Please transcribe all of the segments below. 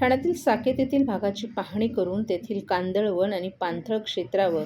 ठाण्यातील साकेत येथील भागाची पाहणी करून तेथील कांदळवन आणि पाणथळ क्षेत्रावर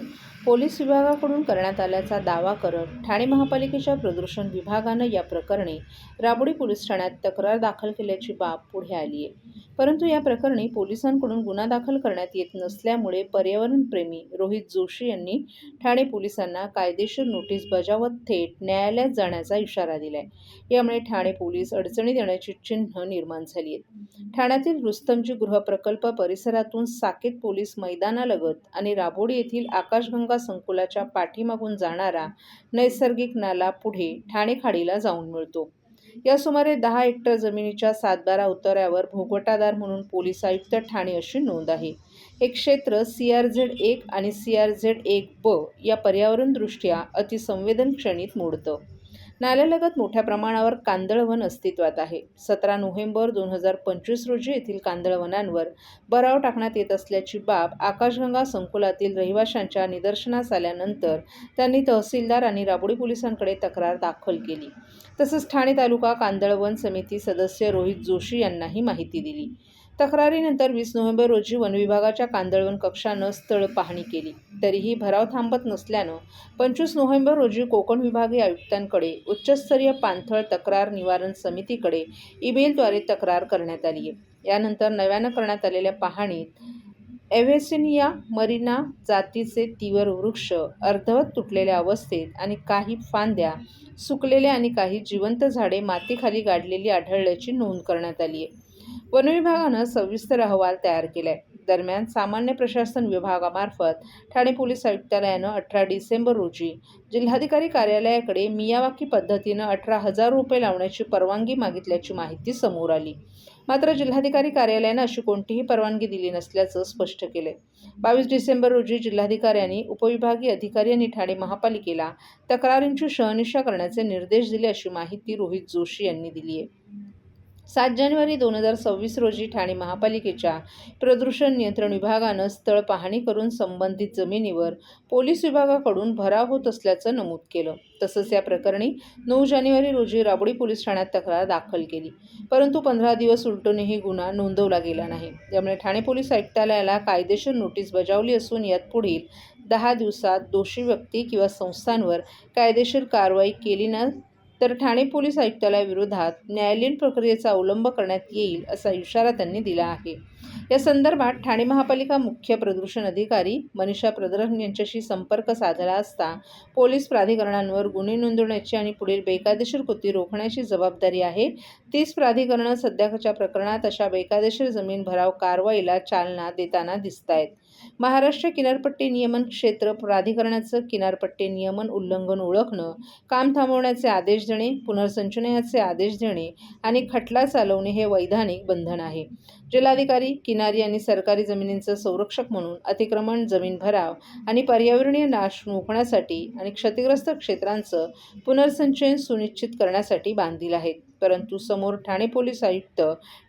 पोलीस विभागाकडून करण्यात आल्याचा दावा करत ठाणे महापालिकेच्या प्रदूषण विभागानं या प्रकरणी राबोडी पोलीस ठाण्यात तक्रार दाखल केल्याची बाब पुढे आली आहे. परंतु या प्रकरणी पोलिसांकडून गुन्हा दाखल करण्यात येत नसल्यामुळे पर्यावरणप्रेमी रोहित जोशी यांनी ठाणे पोलिसांना कायदेशीर नोटीस बजावत थेट न्यायालयात जाण्याचा इशारा दिलाय. यामुळे ठाणे पोलीस अडचणीत येण्याची चिन्ह निर्माण झाली आहेत. ठाण्यातील रुस्तमजी गृहप्रकल्प परिसरातून साकेत पोलीस मैदानालगत आणि राबोडी येथील आकाशगंगा संकुलाच्या पाठीमागून जाणारा नैसर्गिक नाला पुढे ठाणे खाडीला जाऊन मिळतो. या सुमारे 10 हेक्टर जमिनीच्या 7-12 उतार्यावर भोगवटादार म्हणून पोलीस आयुक्त ठाणे अशी नोंद आहे. हे क्षेत्र CRZ-1 आणि CRZ-1B या पर्यावरणदृष्ट्या अतिसंवेदन श्रेणीत मोडतं. नाल्यालगत मोठ्या प्रमाणावर कांदळवन अस्तित्वात आहे. 17 नोव्हेंबर 2025 रोजी येथील कांदळवनांवर भराव टाकण्यात येत असल्याची बाब आकाशगंगा संकुलातील रहिवाशांच्या निदर्शनास आल्यानंतर त्यांनी तहसीलदार आणि राबोडी पोलिसांकडे तक्रार दाखल केली. तसंच ठाणे तालुका कांदळवन समिती सदस्य रोहित जोशी यांनाही माहिती दिली. तक्रारीनंतर 20 नोव्हेंबर रोजी वनविभागाच्या कांदळवन कक्षानं स्थळ पाहणी केली. तरीही भराव थांबत नसल्यानं 25 नोव्हेंबर रोजी कोकण विभागीय आयुक्तांकडे उच्चस्तरीय पाणथळ तक्रार निवारण समितीकडे ईमेलद्वारे तक्रार करण्यात आली आहे. यानंतर नव्यानं करण्यात आलेल्या पाहणीत एव्हेसिनिया मरिना जातीचे तीव्र वृक्ष अर्धवट तुटलेल्या अवस्थेत आणि काही फांद्या सुकलेल्या आणि काही जिवंत झाडे मातीखाली गाडलेली आढळल्याची नोंद करण्यात आली आहे. वनविभागानं सविस्तर अहवाल तयार केलाय. दरम्यान सामान्य प्रशासन विभागामार्फत ठाणे पोलीस आयुक्तालयानं 18 डिसेंबर रोजी जिल्हाधिकारी कार्यालयाकडे मियावाकी पद्धतीनं 18,000 रुपये लावण्याची परवानगी मागितल्याची माहिती समोर आली. मात्र जिल्हाधिकारी कार्यालयानं अशी कोणतीही परवानगी दिली नसल्याचं स्पष्ट केलंय. 22 डिसेंबर रोजी जिल्हाधिकाऱ्यांनी उपविभागीय अधिकारी आणि ठाणे महापालिकेला तक्रारींची शहानिशा करण्याचे निर्देश दिले अशी माहिती रोहित जोशी यांनी दिली आहे. 7 जानेवारी 2026 रोजी ठाणे महापालिकेच्या प्रदूषण नियंत्रण विभागानं स्थळ पाहणी करून संबंधित जमिनीवर पोलीस विभागाकडून भराव होत असल्याचं नमूद केलं. तसंच या प्रकरणी 9 जानेवारी रोजी राबोडी पोलीस ठाण्यात तक्रार दाखल केली. परंतु 15 दिवस उलटूनही गुन्हा नोंदवला गेला नाही. त्यामुळे ठाणे पोलीस आयुक्तालयाला कायदेशीर नोटीस बजावली असून यात पुढील 10 दिवसात दोषी व्यक्ती किंवा संस्थांवर कायदेशीर कारवाई केली न तर ठाणे पोलीस आयुक्तालयाविरोधात न्यायालयीन प्रक्रियेचा अवलंब करण्यात येईल असा इशारा त्यांनी दिला आहे. या संदर्भात ठाणे महापालिका मुख्य प्रदूषण अधिकारी मनीषा प्रदर्शन यांच्याशी संपर्क साधला असता पोलीस प्राधिकरणांवर गुन्हे नोंदवण्याची आणि पुढील बेकायदेशीर कृती रोखण्याची जबाबदारी आहे. तीच प्राधिकरणं सध्याच्या प्रकरणात अशा बेकायदेशीर जमीन भराव कारवाईला चालना देताना दिसतायत. महाराष्ट्र किनारपट्टी नियमन क्षेत्र प्राधिकरणाचं किनारपट्टी नियमन उल्लंघन ओळखणं, काम थांबवण्याचे आदेश देणे, पुनर्संचयनाचे आदेश देणे आणि खटला चालवणे हे वैधानिक बंधन आहे. जिल्हाधिकारी किनारी आणि सरकारी जमिनींचं संरक्षक म्हणून अतिक्रमण, जमीन भराव आणि पर्यावरणीय नाश रोखण्यासाठी आणि क्षतिग्रस्त क्षेत्रांचं पुनर्संचयन सुनिश्चित करण्यासाठी बांधील आहेत. परंतु समोर ठाणे पोलीस आयुक्त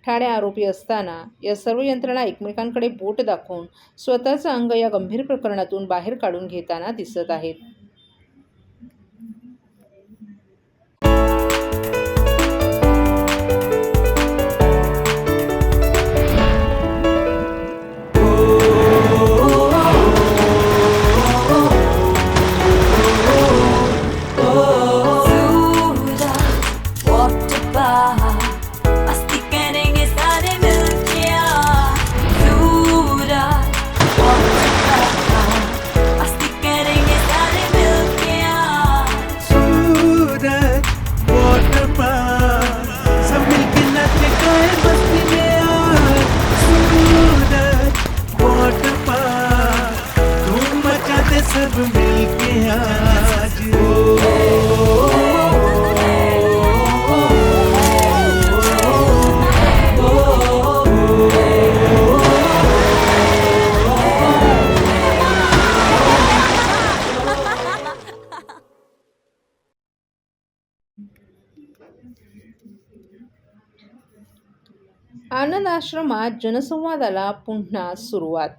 ठाणे आरोपी असताना या सर्व यंत्रणा एकमेकांकडे बोट दाखवून स्वतःचं अंग या गंभीर प्रकरणातून बाहेर काढून घेताना दिसत आहेत. सब मिलके आज आनंद आश्रमात जनसंवादाला पुन्हा सुरुवात.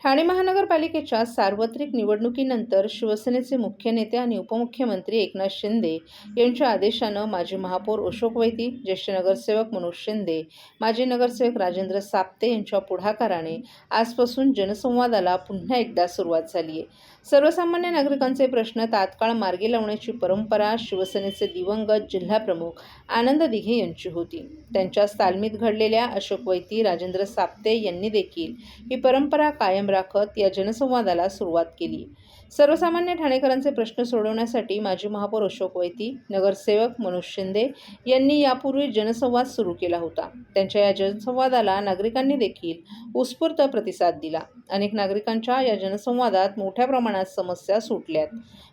ठाणे महानगरपालिकेच्या सार्वत्रिक निवडणुकीनंतर शिवसेनेचे मुख्य नेते आणि उपमुख्यमंत्री एकनाथ शिंदे यांच्या आदेशानं माजी महापौर अशोक वैती, ज्येष्ठ नगरसेवक मनोज शिंदे, माजी नगरसेवक राजेंद्र साप्ते यांच्या पुढाकाराने आजपासून जनसंवादाला पुन्हा एकदा सुरुवात झाली आहे. सर्वसामान्य नागरिकांचे प्रश्न तात्काळ मार्गी लावण्याची परंपरा शिवसेनेचे दिवंगत जिल्हाप्रमुख आनंद दिघे यांची होती. त्यांच्याच तालमीत घडलेल्या अशोक वैती, राजेंद्र साप्ते यांनी देखील ही परंपरा कायम राखत या जनसंवादाला सुरुवात केली. सर्वसामान्य ठाणेकरांचे प्रश्न सोडवण्यासाठी माजी महापौर अशोक वैती, नगरसेवक मनोज शिंदे यांनी यापूर्वी जनसंवाद सुरू केला होता. त्यांच्या या जनसंवादाला नागरिकांनी देखील उत्स्फूर्त प्रतिसाद दिला. अनेक नागरिकांच्या या जनसंवादात मोठ्या प्रमाणात समस्या सुटल्यात.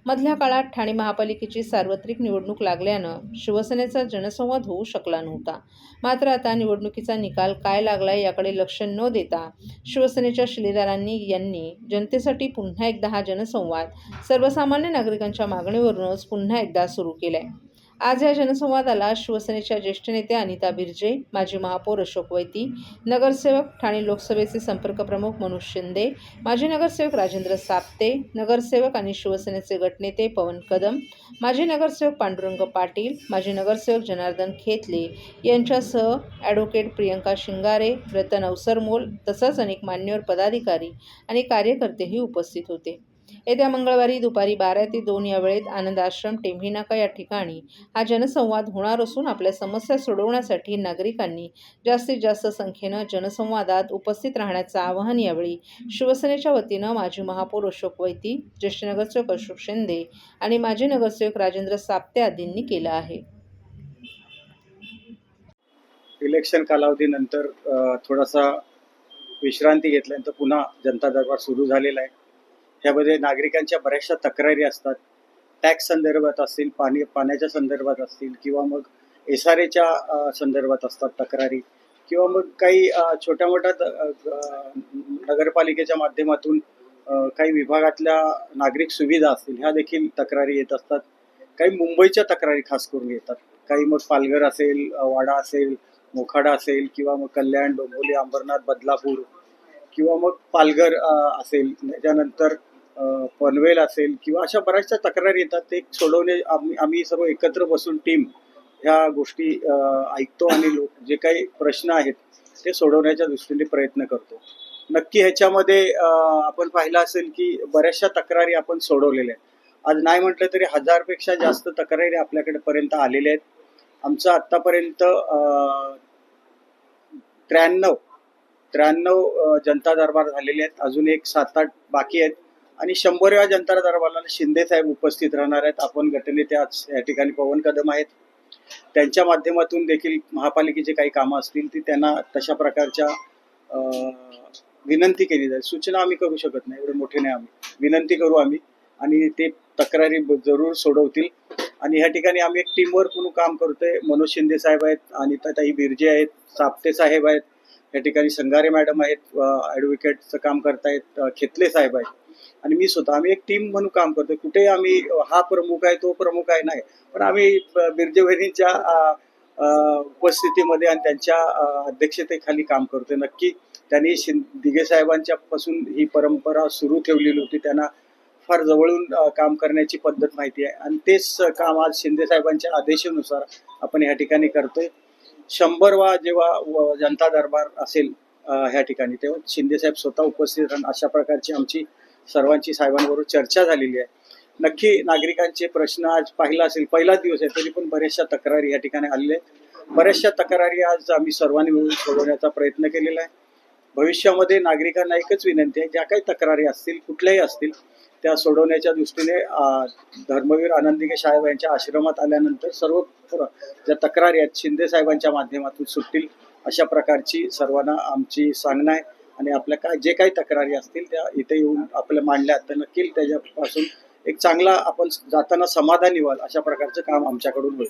मधल्या काळात ठाणे महापालिकेची सार्वत्रिक निवडणूक लागल्यानं शिवसेनेचा जनसंवाद होऊ शकला नव्हता. मात्र आता निवडणुकीचा निकाल काय लागलाय याकडे लक्ष न देता शिवसेनेच्या शिलेदारांनी यांनी जनतेसाठी पुन्हा एकदा हा जनसंवाद सर्वसामान्य नागरिकांच्या मागणीवरूनच पुन्हा एकदा सुरू केलाय. आज या जनसंवादाला शिवसेनेच्या ज्येष्ठ नेत्या अनिता बिर्जे, माजी महापौर अशोक वैती, नगरसेवक ठाणे लोकसभेचे संपर्क प्रमुख मनोज शिंदे, माजी नगरसेवक राजेंद्र साप्ते, नगरसेवक आणि शिवसेनेचे गटनेते पवन कदम, माजी नगरसेवक पांडुरंग पाटील, माजी नगरसेवक जनार्दन खेतले यांच्यासह ॲडव्होकेट प्रियंका शिंगारे, रतन अवसरमोल तसंच अनेक मान्यवर पदाधिकारी आणि कार्यकर्तेही उपस्थित होते. येत्या मंगळवारी दुपारी 12 ते 2 या वेळेत आनंद आश्रम, टेंभी नाका या ठिकाणी हा जनसंवाद होणार असून आपल्या समस्या सोडवण्यासाठी नागरिकांनी जास्तीत जास्त संख्येनं जनसंवादात उपस्थित राहण्याचं आवाहन यावेळी शिवसेनेच्या वतीनं माजी महापौर अशोक वैती, ज्येष्ठ नगरसेवक अशोक शिंदे आणि माजी नगरसेवक राजेंद्र साप्ते आदींनी केलं आहे. इलेक्शन कालावधीनंतर थोडासा विश्रांती घेतल्यानंतर पुन्हा जनता दरबार सुरू झालेला आहे. ह्यामध्ये नागरिकांच्या बऱ्याचशा तक्रारी असतात. टॅक्स संदर्भात असतील, पाण्याच्या संदर्भात असतील किंवा मग SRAच्या संदर्भात असतात तक्रारी किंवा मग काही छोट्या मोठ्या नगरपालिकेच्या माध्यमातून काही विभागातल्या नागरिक सुविधा असतील ह्या देखील तक्रारी येत असतात. काही मुंबईच्या तक्रारी खास करून येतात. काही मग पालघर असेल, वाडा असेल, मोखाडा असेल किंवा मग कल्याण, डोंबिवली, अंबरनाथ, बदलापूर किंवा मग पालघर असेल, त्याच्यानंतर पनवेल असेल किंवा अशा बऱ्याचशा तक्रारी येतात. ते सोडवणे आम्ही सर्व एकत्र बसून टीम ह्या गोष्टी ऐकतो आणि जे काही प्रश्न आहेत ते सोडवण्याच्या दृष्टीने प्रयत्न करतो. नक्की ह्याच्यामध्ये आपण पाहिलं असेल की बऱ्याचशा तक्रारी आपण सोडवलेल्या आहेत. आज नाही म्हटलं तरी 1000पेक्षा जास्त तक्रारी आपल्याकडे पर्यंत आलेल्या आहेत. आमचं आत्तापर्यंत 93 जनता दरबार झालेले आहेत. अजून एक 7-8 बाकी आहेत आणि 100व्या जनता दरबारला शिंदे साहेब उपस्थित राहणार आहेत. आपण गटनेते आज या ठिकाणी पवन कदम आहेत. त्यांच्या माध्यमातून देखील महापालिकेचे काही कामं असतील ती त्यांना तशा प्रकारच्या विनंती केली जाईल. सूचना आम्ही करू शकत नाही, एवढे मोठे नाही, आम्ही विनंती करू आम्ही आणि ते तक्रारी जरूर सोडवतील. आणि ह्या ठिकाणी आम्ही एक टीमवर्क म्हणून काम करतोय. मनोज शिंदे साहेब आहेत, अनिताताई बिर्जे आहेत, साप्ते साहेब आहेत, या ठिकाणी संगारे मॅडम आहेत, ॲडव्होकेटचं काम करतायत, खेतले साहेब आहेत आणि मी स्वतः. आम्ही एक टीम म्हणून काम करतोय. कुठे आम्ही हा प्रमुख आहे तो प्रमुख आहे नाही, पण आम्ही बिर्जे वहिनींच्या उपस्थितीमध्ये आणि त्यांच्या अध्यक्षतेखाली काम करतोय. नक्की त्यांनी दिघे साहेबांच्या पासून ही परंपरा सुरू ठेवलेली होती. त्यांना फार जवळून काम करण्याची पद्धत माहिती आहे आणि तेच काम आज शिंदे साहेबांच्या आदेशानुसार आपण या ठिकाणी करतोय. 100वा जेव्हा जनता दरबार असेल ह्या ठिकाणी तेव्हा शिंदे साहेब स्वतः उपस्थित राहणार अशा प्रकारची आमची सर्वांची साहेबांबरोबर चर्चा झालेली आहे. नक्की नागरिकांचे प्रश्न आज पाहिला असेल, पहिलाच दिवस आहे तरी पण बऱ्याचशा तक्रारी या ठिकाणी आलेल्या आहेत. बऱ्याचशा तक्रारी आज आम्ही सर्वांनी मिळून सोडवण्याचा प्रयत्न केलेला आहे. भविष्यामध्ये नागरिकांना एकच विनंती आहे, ज्या काही तक्रारी असतील कुठल्याही असतील त्या सोडवण्याच्या दृष्टीने धर्मवीर आनंद दिघे साहेब यांच्या आश्रमात आल्यानंतर सर्व ज्या तक्रारी आहेत शिंदे साहेबांच्या माध्यमातून सुटतील अशा प्रकारची सर्वांना आमची सांगणं आहे. आणि आपल्या जे काही तक्रारी असतील त्या इथे येऊन आपल्या मांडल्या तर नक्की त्याच्यापासून एक चांगला आपण जाताना समाधानी व्हाल अशा प्रकारचं काम आमच्याकडून होईल.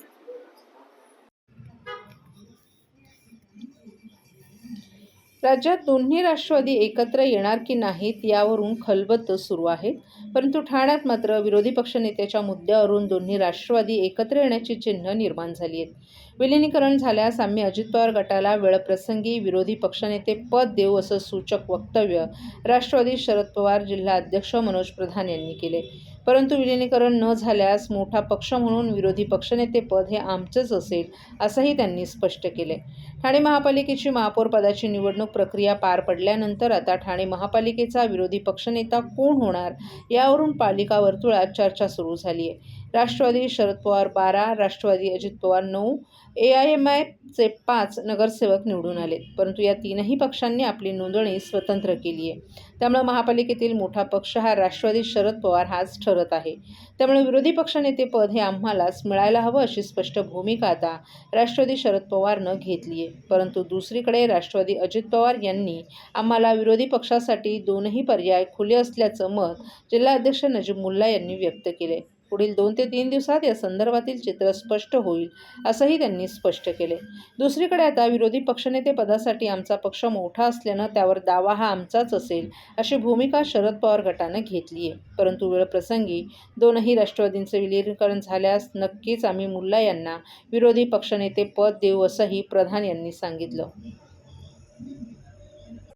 राज्यात दोन्ही राष्ट्रवादी एकत्र येणार की नाहीत यावरून खलबतं सुरू आहे. परंतु ठाण्यात मात्र विरोधी पक्षनेत्याच्या मुद्द्यावरून दोन्ही राष्ट्रवादी एकत्र येण्याची चिन्ह निर्माण झाली आहेत. विलिनीकरण झाल्यास आम्ही अजित पवार गटाला वेळप्रसंगी विरोधी पक्षनेते पद देऊ असं सूचक वक्तव्य राष्ट्रवादी शरद पवार जिल्हा अध्यक्ष मनोज प्रधान यांनी केले. परंतु विलिनीकरण न झाल्यास मोठा पक्ष म्हणून विरोधी पक्षनेते पद हे आमचंच असेल असंही त्यांनी स्पष्ट केले. ठाणे महापालिकेची महापौर पदाची निवडणूक प्रक्रिया पार पडल्यानंतर आता ठाणे महापालिकेचा विरोधी पक्षनेता कोण होणार यावरून पालिका वर्तुळात चर्चा सुरू झाली आहे. राष्ट्रवादी शरद पवार 12, राष्ट्रवादी अजित पवार 9, AIMIचे 5 नगरसेवक निवडून आले. परंतु या तीनही पक्षांनी आपली नोंदणी स्वतंत्र केली आहे. त्यामुळे महापालिकेतील मोठा पक्ष हा राष्ट्रवादी शरद पवार हाच ठरत आहे. त्यामुळे विरोधी पक्षनेते पद हे आम्हालाच मिळायला हवं अशी स्पष्ट भूमिका आता राष्ट्रवादी शरद पवारनं घेतली आहे. परंतु दुसरीकडे राष्ट्रवादी अजित पवार यांनी आम्हाला विरोधी पक्षासाठी दोनही पर्याय खुले असल्याचं मत जिल्हाध्यक्ष नजीब मुल्ला यांनी व्यक्त केले. पुढील 2 ते 3 दिवसात या संदर्भातील चित्र स्पष्ट होईल असंही त्यांनी स्पष्ट केले. दुसरीकडे आता विरोधी पक्षनेते पदासाठी आमचा पक्ष मोठा असल्यानं त्यावर दावा हा आमचाच असेल अशी भूमिका शरद पवार गटानं घेतली आहे. परंतु वेळप्रसंगी दोनही राष्ट्रवादींचे विलीनीकरण झाल्यास नक्कीच आम्ही मुल्ला यांना विरोधी पक्षनेते पद देऊ असंही प्रधान यांनी सांगितलं.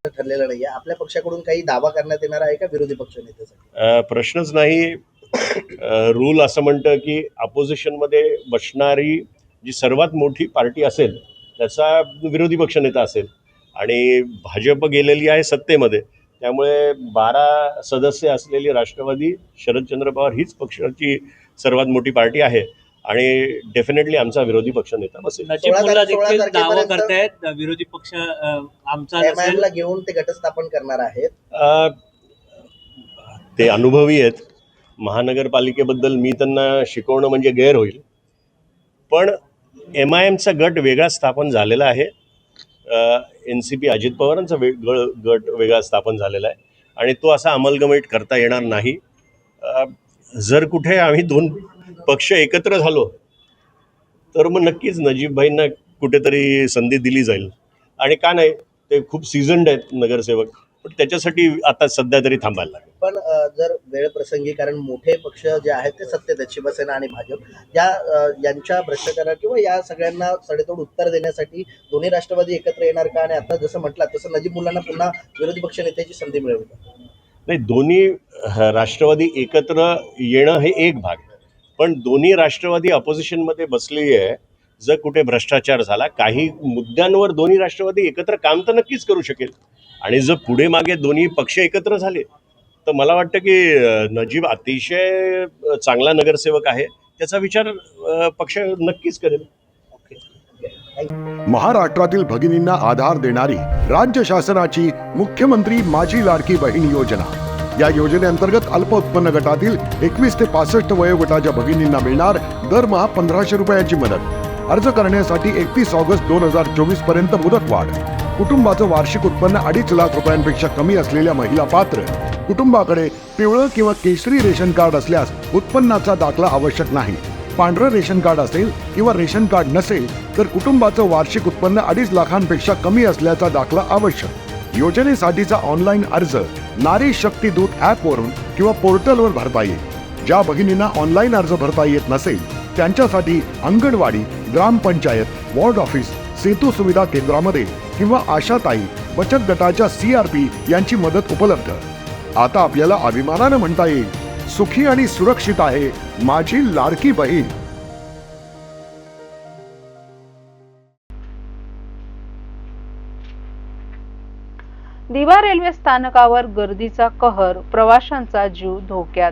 ठरलेलं नाहीये. आपल्या पक्षाकडून काही दावा करण्यात येणार आहे का विरोधी पक्षनेत्यासाठी? प्रश्नच नाही. रूल असं म्हणतं की अपोजिशनमध्ये बसणारी जी सर्वात मोठी पार्टी असेल त्याचा विरोधी पक्षनेता असेल आणि भाजप गेलेली आहे सत्तेमध्ये. त्यामुळे 12 सदस्य असलेली राष्ट्रवादी शरदचंद्र पवार हीच पक्षाची सर्वात मोठी पार्टी आहे आणि डेफिनेटली आमचा विरोधी पक्षनेता बसेल. नजीब मुल्ला देखील दावा करतायत विरोधी पक्ष आमचा MIM ला घेऊन ते गटस्थापन करणार आहेत. ते अनुभवी आहेत. महानगरपालिकेबद्दल मी त्यांना शिकवणं म्हणजे गैर होईल. पण MIMचा गट वेगळा स्थापन झालेला आहे. NCP अजित पवारांचा गट वेगळा स्थापन झालेला आहे आणि तो असा अमलगमेट करता येणार नाही. जर कुठे आम्ही 2 पक्ष एकत्र झालो तर मग नक्कीच नजीबभाईंना कुठेतरी संधी दिली जाईल. आणि का नाही, ते खूप सीझन्ड आहेत नगरसेवक, पण त्याच्यासाठी आता सध्या तरी थांबायला लागेल. पण जर वेळ प्रसंगी, कारण मोठे पक्ष जे आहेत ते सत्तेत आहेत, शिवसेना आणि भाजप, यांच्या भ्रष्टाचारा किंवा या सगळ्यांना सडेतोड उत्तर देण्यासाठी दोन्ही राष्ट्रवादी एकत्र येणार का? आणि आता जसं म्हटलं तसं नजीब मुल्लांना पुन्हा विरोधी पक्षनेत्याची संधी मिळेल का? नाही, दोन्ही राष्ट्रवादी एकत्र येणं हे एक भाग, पण दोन्ही राष्ट्रवादी अपोजिशनमध्ये बसलेली आहे. जर कुठे भ्रष्टाचार झाला, काही मुद्द्यांवर दोन्ही राष्ट्रवादी एकत्र काम तर नक्कीच करू शकेल. आणि जर पुढे मागे दोन्ही पक्ष एकत्र झाले तर मला वाटतं की नजीब अतिशय चांगला नगरसेवक आहे, त्याचा विचार पक्ष नक्कीच करेल. महाराष्ट्रातील भगिनींना आधार देणारी राज्य शासनाची मुख्यमंत्री माझी लाडकी बहीण योजना. या योजनेअंतर्गत अल्प उत्पन्न गटातील 21 ते 65 वयोगटाच्या भगिनींना मिळणार दरमहा 1500 रुपयांची मदत. अर्ज करण्यासाठी 31 ऑगस्ट 2024 पर्यंत मुदतवाढ. कुटुंबाचं वार्षिक उत्पन्न 2.5 लाख रुपयांपेक्षा कमी असलेल्या महिला पात्र. कुटुंबाकडे पिवळं किंवा केशरी रेशन कार्ड असल्यास उत्पन्नाचा दाखला आवश्यक नाही. पांढरं रेशन कार्ड असेल किंवा रेशन कार्ड नसेल तर कुटुंबाचं वार्षिक उत्पन्न 2.5 लाखांपेक्षा कमी असल्याचा दाखला आवश्यक. योजनेसाठीचा ऑनलाईन अर्ज नारी शक्ती दूत ॲपवरून किंवा पोर्टलवर भरता येईल. ज्या भगिनींना ऑनलाईन अर्ज भरता येत नसेल त्यांच्यासाठी अंगणवाडी, ग्रामपंचायत, वॉर्ड ऑफिस, सेतू सुविधा केंद्रामध्ये किंवा आशाताई बचत गटाच्या CRP यांची मदत उपलब्ध. आता आपल्याला अभिमानानं म्हणता येईल, सुखी आणि सुरक्षित आहे माझी लाडकी बहीण. दिवा रेल्वे स्थानकावर गर्दीचा कहर, प्रवाशांचा जीव धोक्यात.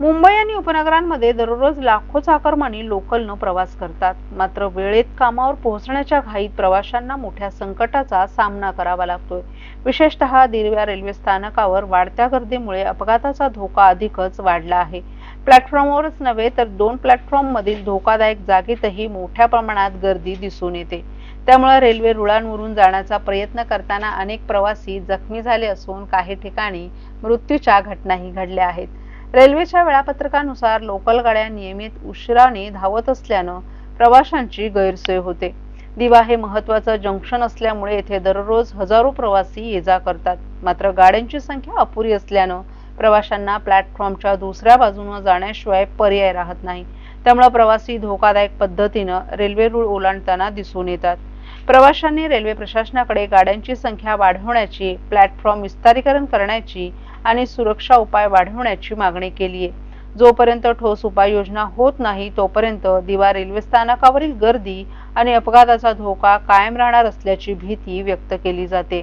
मुंबई आणि उपनगरांमध्ये दररोज लाखो चाकरमानी लोकलनं प्रवास करतात. मात्र वेळेत कामावर पोहोचण्याच्या घाईत प्रवाशांना मोठ्या संकटाचा सामना करावा लागतोय. विशेषतः दिवा रेल्वे स्थानकावर वाढत्या गर्दीमुळे अपघाताचा धोका अधिकच वाढला आहे. प्लॅटफॉर्मवरच नव्हे तर 2 प्लॅटफॉर्म मधील धोकादायक जागेतही मोठ्या प्रमाणात गर्दी दिसून येते. त्यामुळे रेल्वे रुळांवरून जाण्याचा प्रयत्न करताना अनेक प्रवासी जखमी झाले असून काही ठिकाणी मृत्यूच्या घटनाही घडल्या आहेत. रेल्वेच्या वेळापत्रकानुसार लोकल गाड्या नियमित उशिराने धावत असल्यानं प्रवाशांची गैरसोय होते. दिवा हे महत्त्वाचं जंक्शन असल्यामुळे येथे दररोज हजारो प्रवासी ये-जा करतात. मात्र गाड्यांची संख्या अपुरी असल्यानं प्रवाशांना प्लॅटफॉर्मच्या दुसऱ्या बाजूने जाण्याशिवाय पर्याय राहत नाही. त्यामुळे प्रवासी धोकादायक पद्धतीनं रेल्वे रूळ ओलांडताना दिसून येतात. प्रवाशांनी रेल्वे प्रशासनाकडे गाड्यांची संख्या वाढवण्याची, प्लॅटफॉर्म विस्तारीकरण करण्याची आणि सुरक्षा उपाय वाढवण्याची मागणी केली आहे. जोपर्यंत ठोस उपाययोजना होत नाही तोपर्यंत दिवा रेल्वे स्थानकावरील गर्दी आणि अपघाताचा धोका कायम राहणार असल्याची भीती व्यक्त केली जाते.